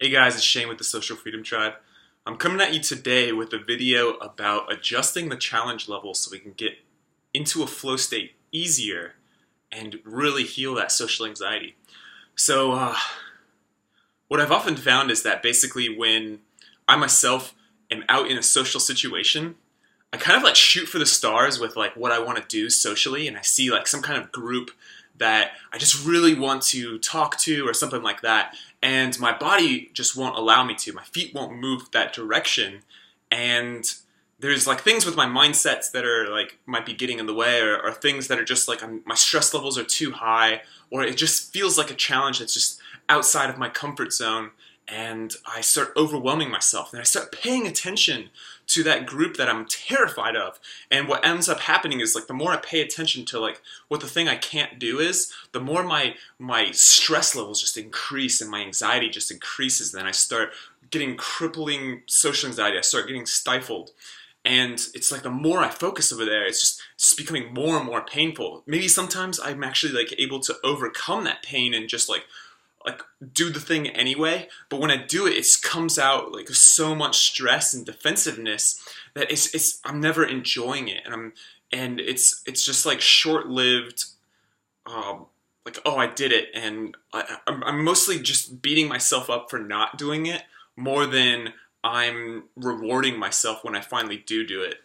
Hey guys, it's Shane with the Social Freedom Tribe. I'm coming at you today with a video about adjusting the challenge level so we can get into a flow state easier and really heal that social anxiety. So, what I've often found is that basically when I myself am out in a social situation, I kind of like shoot for the stars with like what I want to do socially, and I see like some kind of group that I just really want to talk to or something like that, and my body just won't allow me to. My feet won't move that direction, and there's like things with my mindsets that are like might be getting in the way, or things that are just like my stress levels are too high, or it just feels like a challenge that's just outside of my comfort zone, and I start overwhelming myself, and I start paying attention to that group that I'm terrified of. And what ends up happening is like the more I pay attention to like what the thing I can't do is, the more my stress levels just increase and my anxiety just increases. Then I start getting crippling social anxiety. I start getting stifled. And it's like the more I focus over there, it's becoming more and more painful. Maybe sometimes I'm actually like able to overcome that pain and just like do the thing anyway, but when I do it, it comes out like so much stress and defensiveness that I'm never enjoying it, and it's just like short-lived. Like, oh, I did it, and I'm mostly just beating myself up for not doing it more than I'm rewarding myself when I finally do it.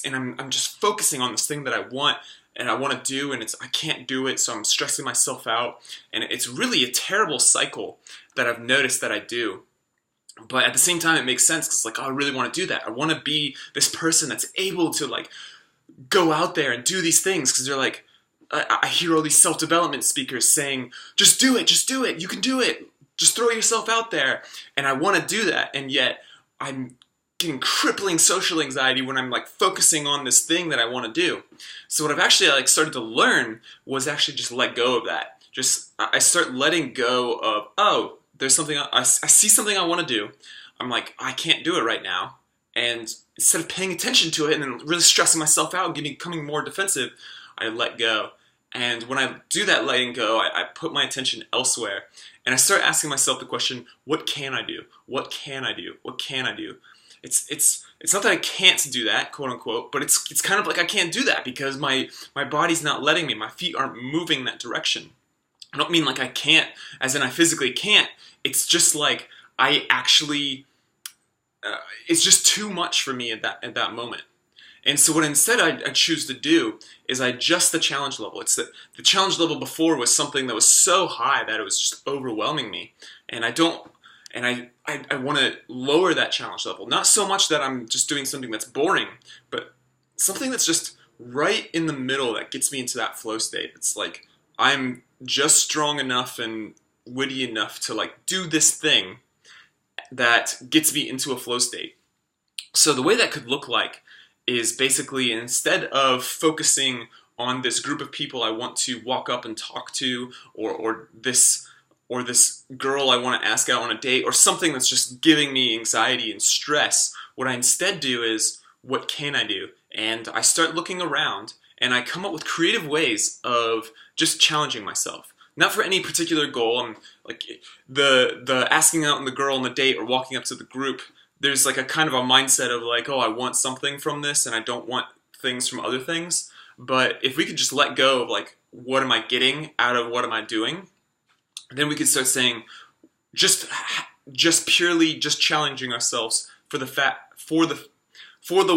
And I'm just focusing on this thing that I want and I want to do, and I can't do it, so I'm stressing myself out, and it's really a terrible cycle that I've noticed that I do. But at the same time, it makes sense because like, oh, I really want to do that. I want to be this person that's able to like go out there and do these things, because they're like, I hear all these self-development speakers saying, just do it, you can do it, just throw yourself out there, and I want to do that, and yet I'm getting crippling social anxiety when I'm like focusing on this thing that I want to do. So what I've actually like started to learn was actually just let go of that. I start letting go of, oh, there's something I see something I want to do. I'm like, I can't do it right now, and instead of paying attention to it and then really stressing myself out and becoming more defensive, I let go. And when I do that letting go, I put my attention elsewhere, and I start asking myself the question, what can I do? What can I do? What can I do? It's not that I can't do that, quote unquote, but it's kind of like I can't do that because my body's not letting me. My feet aren't moving that direction. I don't mean like I can't, as in I physically can't. It's just like I actually, it's just too much for me at that moment. And so what instead I choose to do is I adjust the challenge level. It's the challenge level before was something that was so high that it was just overwhelming me, and I don't. And I want to lower that challenge level. Not so much that I'm just doing something that's boring, but something that's just right in the middle that gets me into that flow state. It's like I'm just strong enough and witty enough to like do this thing that gets me into a flow state. So the way that could look like is basically instead of focusing on this group of people I want to walk up and talk to, or this girl I want to ask out on a date, or something that's just giving me anxiety and stress, what I instead do is, what can I do? And I start looking around, and I come up with creative ways of just challenging myself. Not for any particular goal. I'm like the asking out on the girl on the date or walking up to the group. There's like a kind of a mindset of like, oh, I want something from this, and I don't want things from other things. But if we could just let go of like, what am I getting out of what am I doing? Then we could start saying, just purely just challenging ourselves for the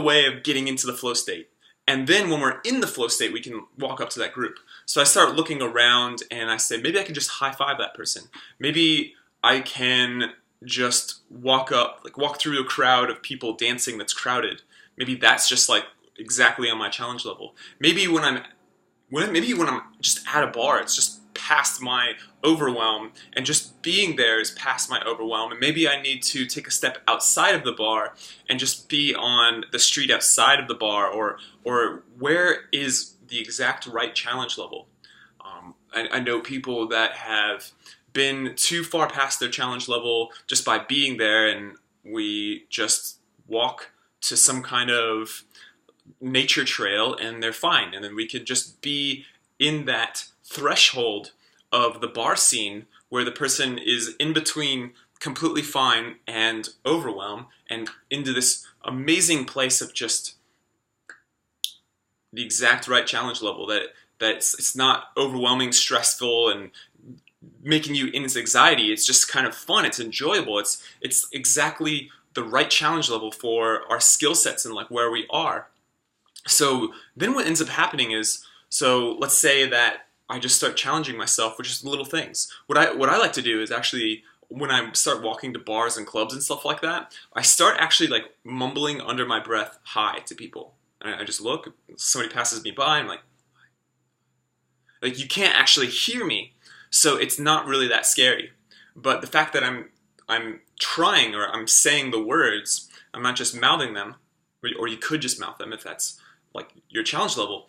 way of getting into the flow state. And then when we're in the flow state, we can walk up to that group. So I start looking around and I say, maybe I can just high five that person. Maybe I can just walk through a crowd of people dancing that's crowded. Maybe that's just like exactly on my challenge level. Maybe when I'm just at a bar, it's just past my overwhelm, and just being there is past my overwhelm, and maybe I need to take a step outside of the bar and just be on the street outside of the bar, or where is the exact right challenge level. I know people that have been too far past their challenge level just by being there, and we just walk to some kind of nature trail and they're fine, and then we could just be in that threshold of the bar scene where the person is in between completely fine and overwhelm and into this amazing place of just the exact right challenge level that it's not overwhelming, stressful, and making you in its anxiety. It's just kind of fun. It's enjoyable. It's exactly the right challenge level for our skill sets and like where we are. So then what ends up happening is, so let's say that I just start challenging myself with just little things. What I like to do is actually, when I start walking to bars and clubs and stuff like that, I start actually like mumbling under my breath hi to people. And I just look, somebody passes me by, I'm like you can't actually hear me, so it's not really that scary. But the fact that I'm trying, or I'm saying the words, I'm not just mouthing them, or you could just mouth them if that's like your challenge level.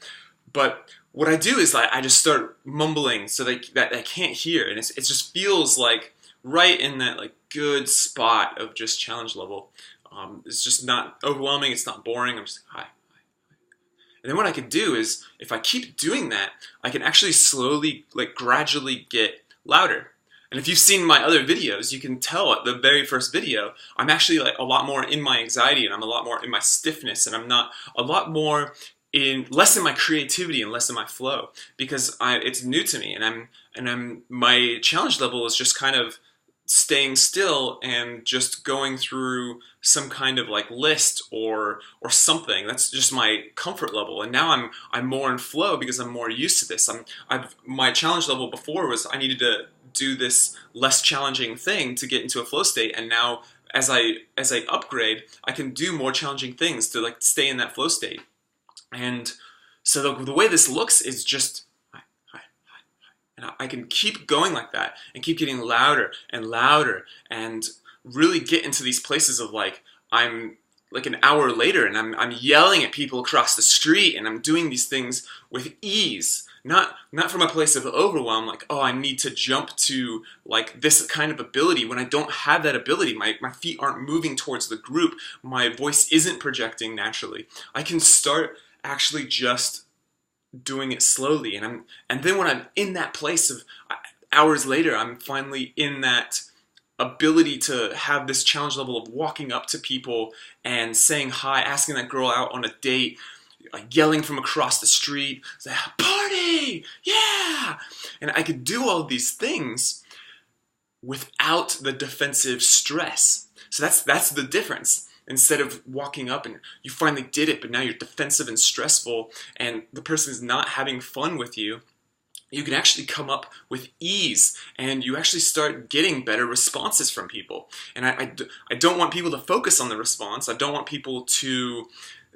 But what I do is like I just start mumbling so that I can't hear, and it just feels like right in that like good spot of just challenge level. It's just not overwhelming. It's not boring. I'm just like, hi. And then what I can do is, if I keep doing that, I can actually slowly, like gradually get louder. And if you've seen my other videos, you can tell at the very first video, I'm actually like a lot more in my anxiety, and I'm a lot more in my stiffness, and I'm not a lot more less in my creativity and less in my flow, because it's new to me, and my challenge level is just kind of staying still and just going through some kind of like list or something. That's just my comfort level, and now I'm more in flow because I'm more used to this. My challenge level before was I needed to do this less challenging thing to get into a flow state, and now as I upgrade, I can do more challenging things to like stay in that flow state. And so the way this looks is just and I can keep going like that and keep getting louder and louder and really get into these places of like I'm like an hour later and I'm yelling at people across the street, and I'm doing these things with ease, not from a place of overwhelm, like, oh, I need to jump to like this kind of ability when I don't have that ability. My feet aren't moving towards the group. My voice isn't projecting naturally. I can start actually just doing it slowly, and then when I'm in that place of hours later, I'm finally in that ability to have this challenge level of walking up to people and saying hi, asking that girl out on a date, like yelling from across the street, say, party, yeah! And I could do all these things without the defensive stress. So that's the difference. Instead of walking up and you finally did it, but now you're defensive and stressful, and the person is not having fun with you, you can actually come up with ease, and you actually start getting better responses from people. And I don't want people to focus on the response. I don't want people to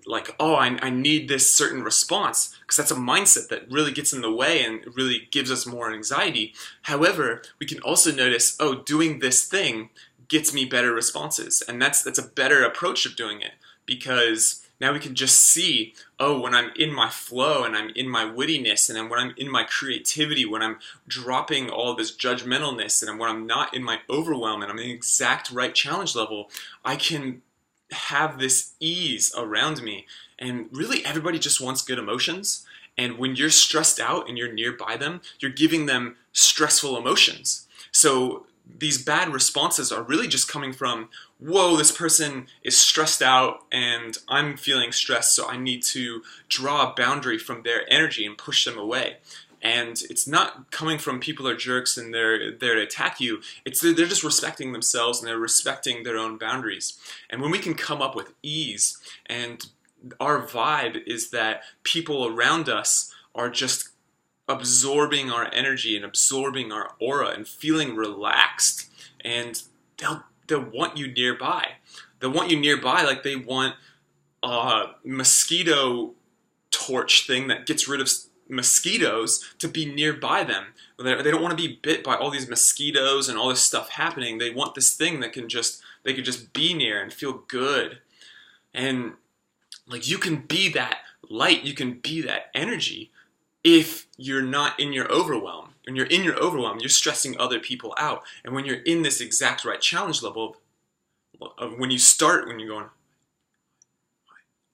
like, oh, I need this certain response, because that's a mindset that really gets in the way and really gives us more anxiety. However, we can also notice, oh, doing this thing gets me better responses, and that's a better approach of doing it, because now we can just see, oh, when I'm in my flow and I'm in my wittiness and when I'm in my creativity, when I'm dropping all of this judgmentalness, and when I'm not in my overwhelm and I'm in the exact right challenge level, I can have this ease around me. And really everybody just wants good emotions, and when you're stressed out and you're nearby them, you're giving them stressful emotions. So these bad responses are really just coming from, whoa, this person is stressed out and I'm feeling stressed, so I need to draw a boundary from their energy and push them away. And it's not coming from people are jerks and they're there to attack you. They're just respecting themselves and they're respecting their own boundaries. And when we can come up with ease, and our vibe is that people around us are just absorbing our energy and absorbing our aura and feeling relaxed, and they'll want you nearby. They'll want you nearby like they want a mosquito torch thing that gets rid of mosquitoes to be nearby them. They don't want to be bit by all these mosquitoes and all this stuff happening. They want this thing that they could just be near and feel good. And like, you can be that light, you can be that energy if you're not in your overwhelm. When you're in your overwhelm, you're stressing other people out. And when you're in this exact right challenge level of when you're going,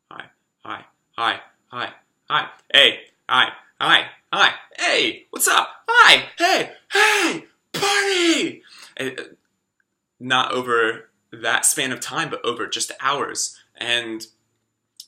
hi, hi, hi, hi, hi, hey, hi, hi, hey, what's up? Hi, hey, party! And not over that span of time, but over just hours. And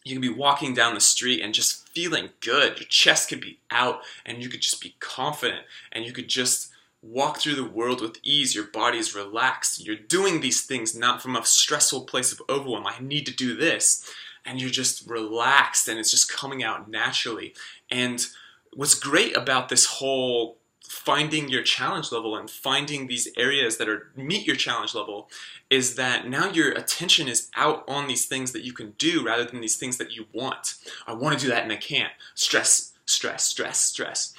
you can be walking down the street and just feeling good. Your chest could be out and you could just be confident and you could just walk through the world with ease. Your body's relaxed. You're doing these things not from a stressful place of overwhelm. I need to do this. And you're just relaxed and it's just coming out naturally. And what's great about this whole finding your challenge level and finding these areas that are meet your challenge level is that now your attention is out on these things that you can do rather than these things that you want. I want to do that and I can't. Stress, stress, stress, stress.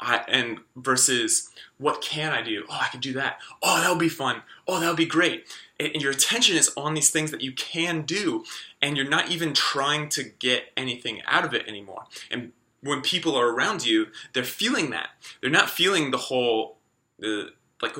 And versus what can I do? Oh, I can do that. Oh, that'll be fun. Oh, that'll be great. And your attention is on these things that you can do and you're not even trying to get anything out of it anymore. And when people are around you, they're feeling that. They're not feeling the whole, like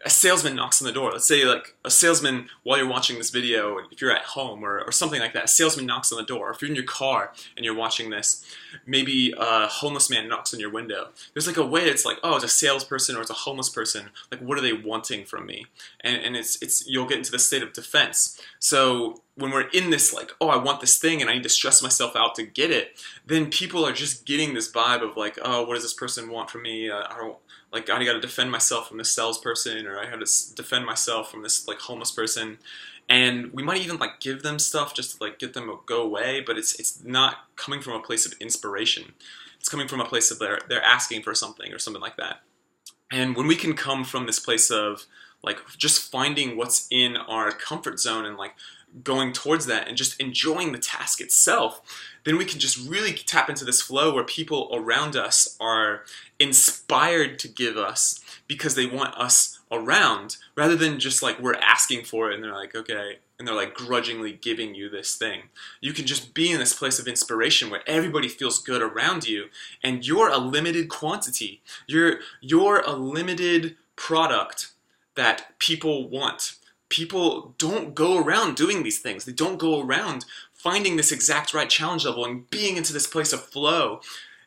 a salesman knocks on the door. Let's say like a salesman, while you're watching this video, if you're at home or something like that, a salesman knocks on the door. Or if you're in your car and you're watching this, maybe a homeless man knocks on your window. There's like a way it's like, oh, it's a salesperson or it's a homeless person. Like, what are they wanting from me? And it's you'll get into the state of defense. So when we're in this like, oh, I want this thing and I need to stress myself out to get it, then people are just getting this vibe of like, oh, what does this person want from me? I got to defend myself from this salesperson, or I have to defend myself from this like homeless person. And we might even like give them stuff just to like get them to go away, but it's not coming from a place of inspiration. It's coming from a place of they're asking for something or something like that. And when we can come from this place of like just finding what's in our comfort zone and like going towards that and just enjoying the task itself, then we can just really tap into this flow where people around us are inspired to give us because they want us around, rather than just like we're asking for it and they're like, okay, and they're like grudgingly giving you this thing. You can just be in this place of inspiration where everybody feels good around you and you're a limited quantity. You're a limited product that people want. People don't go around doing these things. They don't go around finding this exact right challenge level and being into this place of flow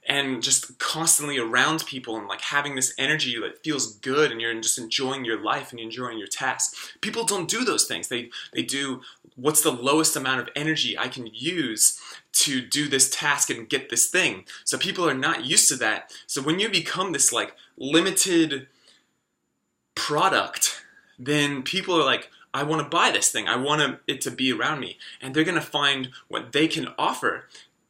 and just constantly around people and like having this energy that feels good and you're just enjoying your life and you're enjoying your task. People don't do those things. They do what's the lowest amount of energy I can use to do this task and get this thing. So people are not used to that. So when you become this like limited product, then people are like, I want to buy this thing. I want it to be around me. And they're going to find what they can offer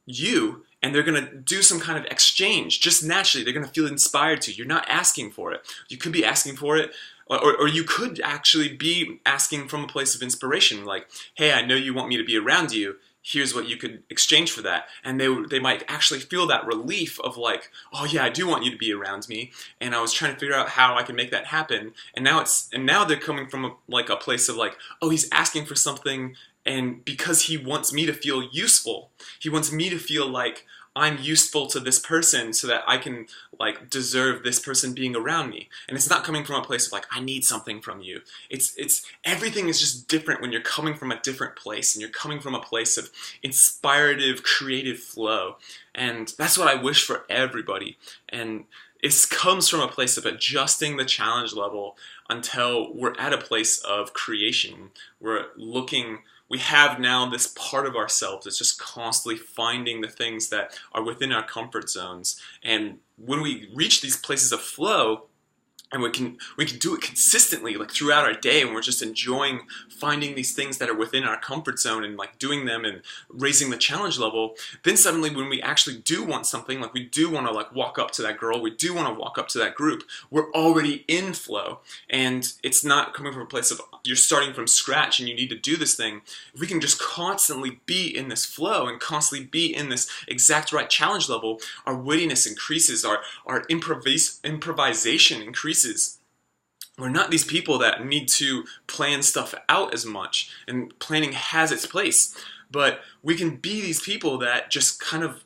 you, and they're going to do some kind of exchange. Just naturally, they're going to feel inspired to. You're not asking for it. You could be asking for it, or you could actually be asking from a place of inspiration. Like, hey, I know you want me to be around you. Here's what you could exchange for that. And they might actually feel that relief of like, oh yeah, I do want you to be around me. And I was trying to figure out how I can make that happen. And now they're coming from a place of like, oh, he's asking for something, and because he wants me to feel useful. He wants me to feel like I'm useful to this person so that I can like deserve this person being around me. And it's not coming from a place of like, I need something from you. It's everything is just different when you're coming from a different place and you're coming from a place of inspirative, creative flow. And that's what I wish for everybody. And it comes from a place of adjusting the challenge level until we're at a place of creation. We have now this part of ourselves that's just constantly finding the things that are within our comfort zones. And when we reach these places of flow, and we can do it consistently, like throughout our day, and we're just enjoying finding these things that are within our comfort zone and like doing them and raising the challenge level. Then suddenly, when we actually do want something, like we do want to like walk up to that girl, we do want to walk up to that group, we're already in flow, and it's not coming from a place of you're starting from scratch and you need to do this thing. If we can just constantly be in this flow and constantly be in this exact right challenge level, our wittiness increases, our improvisation increases. We're not these people that need to plan stuff out as much, and planning has its place, but we can be these people that just kind of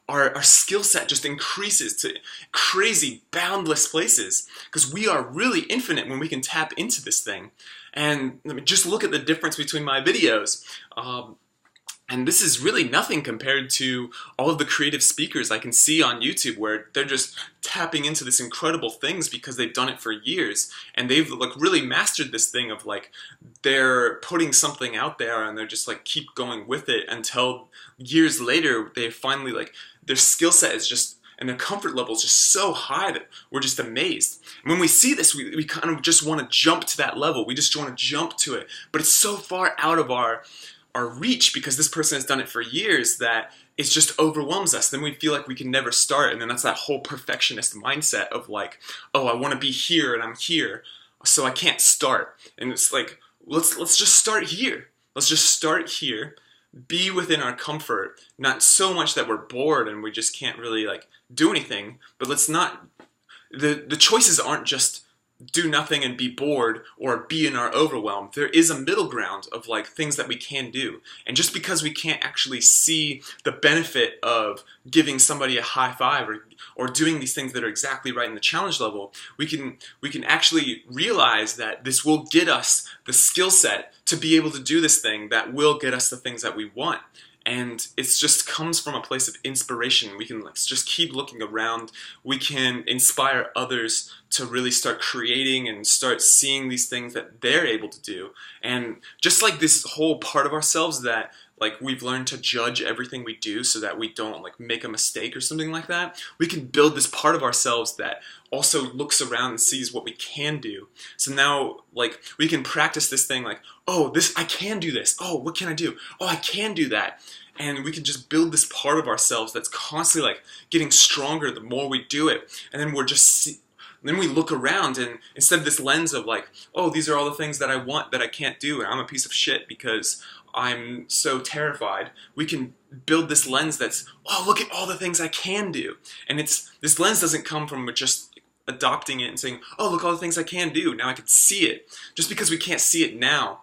our skill set just increases to crazy, boundless places, because we are really infinite when we can tap into this thing. And just look at the difference between my videos. And this is really nothing compared to all of the creative speakers I can see on YouTube where they're just tapping into this incredible things because they've done it for years and they've like really mastered this thing of like they're putting something out there and they're just like keep going with it until years later they finally like their skill set is just and their comfort level is just so high that we're just amazed. And when we see this, we kind of just want to jump to that level. We just want to jump to it. But it's so far out of our reach because this person has done it for years that it just overwhelms us. Then we feel like we can never start, and then that's that whole perfectionist mindset of like, oh, I want to be here and I'm here, so I can't start. And it's like, let's just start here. Let's just start here, be within our comfort, not so much that we're bored and we just can't really like do anything, but let's not, the choices aren't just do nothing and be bored or be in our overwhelm. There is a middle ground of like things that we can do. And just because we can't actually see the benefit of giving somebody a high five or doing these things that are exactly right in the challenge level, we can actually realize that this will get us the skill set to be able to do this thing that will get us the things that we want. And it just comes from a place of inspiration. We can like just keep looking around. We can inspire others to really start creating and start seeing these things that they're able to do. And just like this whole part of ourselves that like we've learned to judge everything we do so that we don't like make a mistake or something like that, we can build this part of ourselves that also looks around and sees what we can do. So now like we can practice this thing like, oh, this, I can do this. Oh, what can I do? Oh, I can do that. And we can just build this part of ourselves that's constantly like getting stronger the more we do it. And then we're just then we look around and instead of this lens of like, oh, these are all the things that I want that I can't do and I'm a piece of shit because I'm so terrified, we can build this lens that's, oh, look at all the things I can do. And it's, this lens doesn't come from just adopting it and saying, oh, look all the things I can do, now I can see it. Just because we can't see it now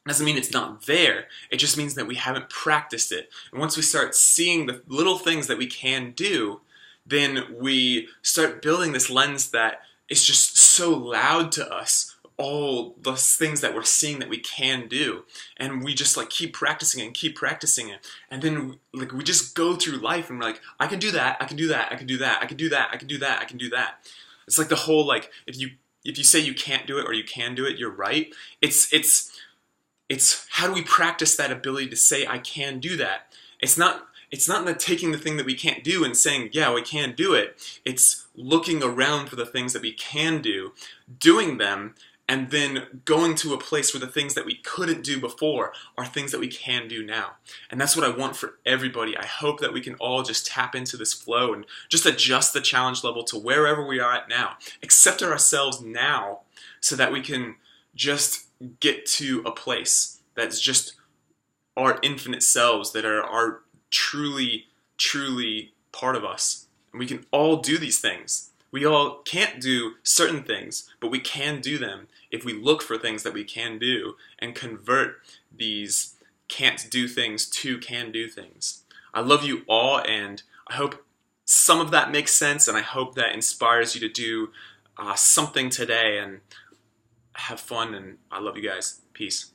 doesn't mean it's not there. It just means that we haven't practiced it. And once we start seeing the little things that we can do, then we start building this lens that is just so loud to us, all the things that we're seeing that we can do, and we just like keep practicing it and keep practicing it, and then like we just go through life and we're like, I can do that, I can do that, I can do that, I can do that, I can do that, I can do that. It's like the whole like if you say you can't do it or you can do it, you're right. It's how do we practice that ability to say I can do that? It's not that taking the thing that we can't do and saying, yeah, we can do it. It's looking around for the things that we can do, doing them, and then going to a place where the things that we couldn't do before are things that we can do now. And that's what I want for everybody. I hope that we can all just tap into this flow and just adjust the challenge level to wherever we are at now. Accept ourselves now so that we can just get to a place that's just our infinite selves that are truly, truly part of us. And we can all do these things. We all can't do certain things, but we can do them if we look for things that we can do and convert these can't do things to can do things. I love you all, and I hope some of that makes sense, and I hope that inspires you to do something today and have fun, and I love you guys. Peace.